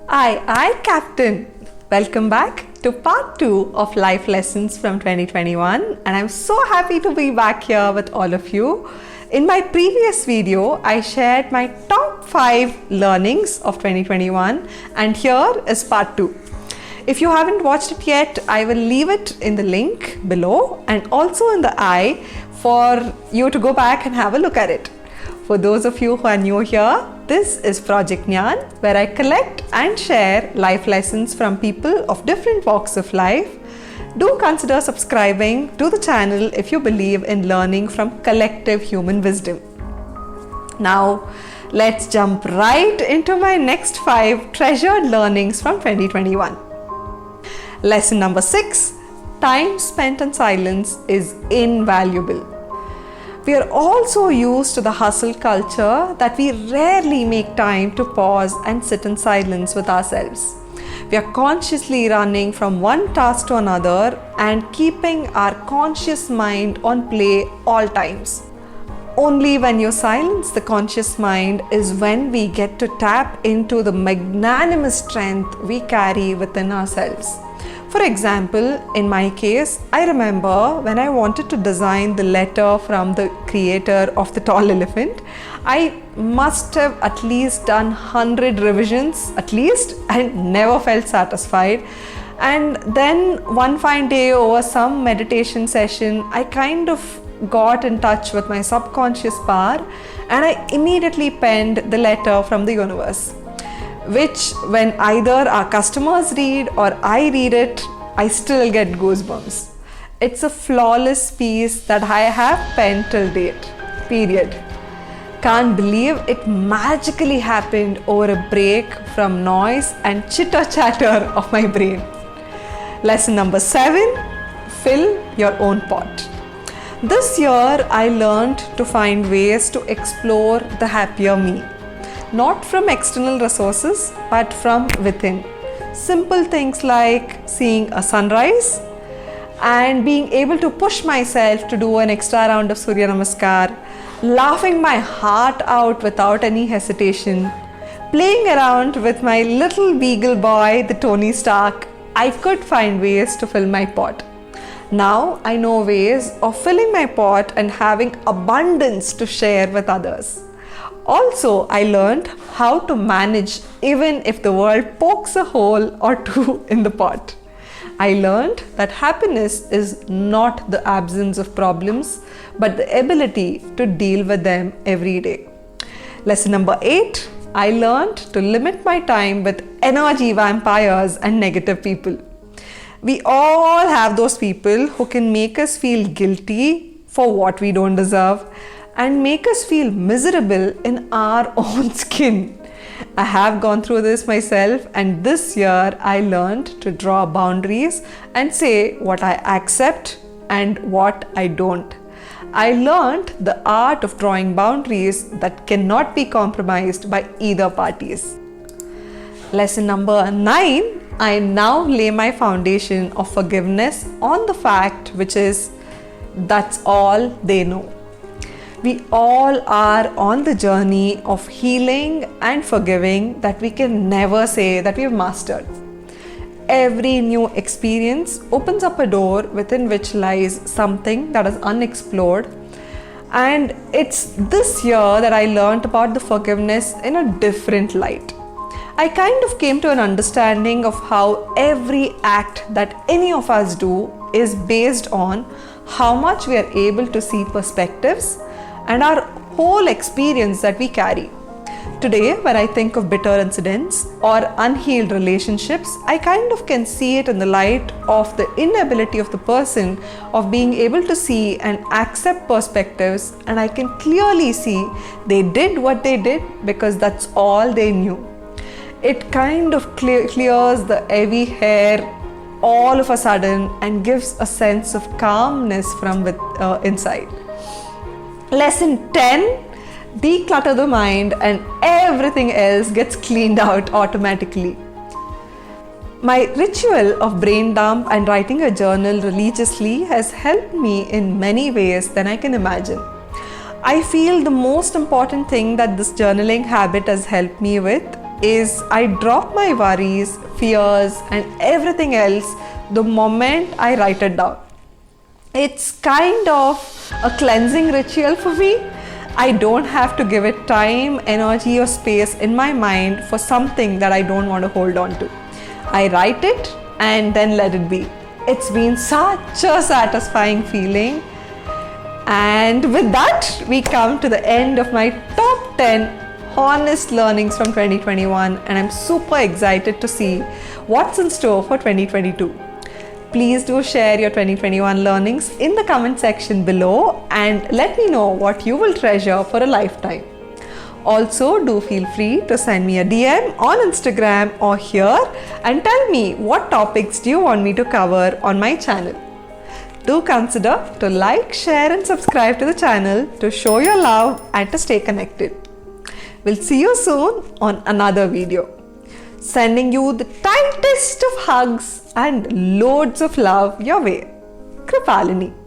I, Captain. Welcome back to part 2 of Life Lessons from 2021, and I'm so happy to be back here with all of you. In my previous video, I shared my top 5 learnings of 2021, and here is part 2. If you haven't watched it yet, I will leave it in the link below and also in the eye for you to go back and have a look at it. For those of you who are new here, this is Project Nyan, where I collect and share life lessons from people of different walks of life. Do consider subscribing to the channel if you believe in learning from collective human wisdom. Now, let's jump right into my next 5 treasured learnings from 2021. Lesson number 6, time spent in silence is invaluable. We are all so used to the hustle culture that we rarely make time to pause and sit in silence with ourselves. We are consciously running from one task to another and keeping our conscious mind on play all times. Only when you silence the conscious mind is when we get to tap into the magnanimous strength we carry within ourselves. For example, in my case, I remember when I wanted to design the letter from the creator of the tall elephant, I must have at least done 100 revisions at least and never felt satisfied. And then one fine day over some meditation session, I kind of got in touch with my subconscious power and I immediately penned the letter from the universe, which when either our customers read or I read it, I still get goosebumps. It's a flawless piece that I have penned till date, period. Can't believe it magically happened over a break from noise and chitter chatter of my brain. Lesson number 7, fill your own pot. This year I learned to find ways to explore the happier me. Not from external resources, but from within. Simple things like seeing a sunrise and being able to push myself to do an extra round of Surya Namaskar, laughing my heart out without any hesitation, playing around with my little beagle boy, the Tony Stark. I could find ways to fill my pot. Now I know ways of filling my pot and having abundance to share with others. Also, I learned how to manage even if the world pokes a hole or two in the pot. I learned that happiness is not the absence of problems, but the ability to deal with them every day. Lesson number 8, I learned to limit my time with energy vampires and negative people. We all have those people who can make us feel guilty for what we don't deserve and make us feel miserable in our own skin. I have gone through this myself, and this year I learned to draw boundaries and say what I accept and what I don't. I learned the art of drawing boundaries that cannot be compromised by either parties. Lesson number 9, I now lay my foundation of forgiveness on the fact which is, that's all they know. We all are on the journey of healing and forgiving that we can never say that we've mastered. Every new experience opens up a door within which lies something that is unexplored. And it's this year that I learned about the forgiveness in a different light. I kind of came to an understanding of how every act that any of us do is based on how much we are able to see perspectives and our whole experience that we carry. Today, when I think of bitter incidents or unhealed relationships, I kind of can see it in the light of the inability of the person of being able to see and accept perspectives, and I can clearly see they did what they did because that's all they knew. It kind of clears the heavy hair all of a sudden and gives a sense of calmness from inside. Lesson 10, declutter the mind and everything else gets cleaned out automatically. My ritual of brain dump and writing a journal religiously has helped me in many ways than I can imagine. I feel the most important thing that this journaling habit has helped me with is I drop my worries, fears, and everything else the moment I write it down. It's kind of a cleansing ritual for me. I don't have to give it time, energy, or space in my mind for something that I don't want to hold on to. I write it and then let it be. It's been such a satisfying feeling. And with that, we come to the end of my top 10 honest learnings from 2021, and I'm super excited to see what's in store for 2022. Please do share your 2021 learnings in the comment section below and let me know what you will treasure for a lifetime. Also, do feel free to send me a DM on Instagram or here and tell me what topics do you want me to cover on my channel. Do consider to like, share and subscribe to the channel to show your love and to stay connected. We'll see you soon on another video. Sending you the tightest of hugs and loads of love your way. Kripalini.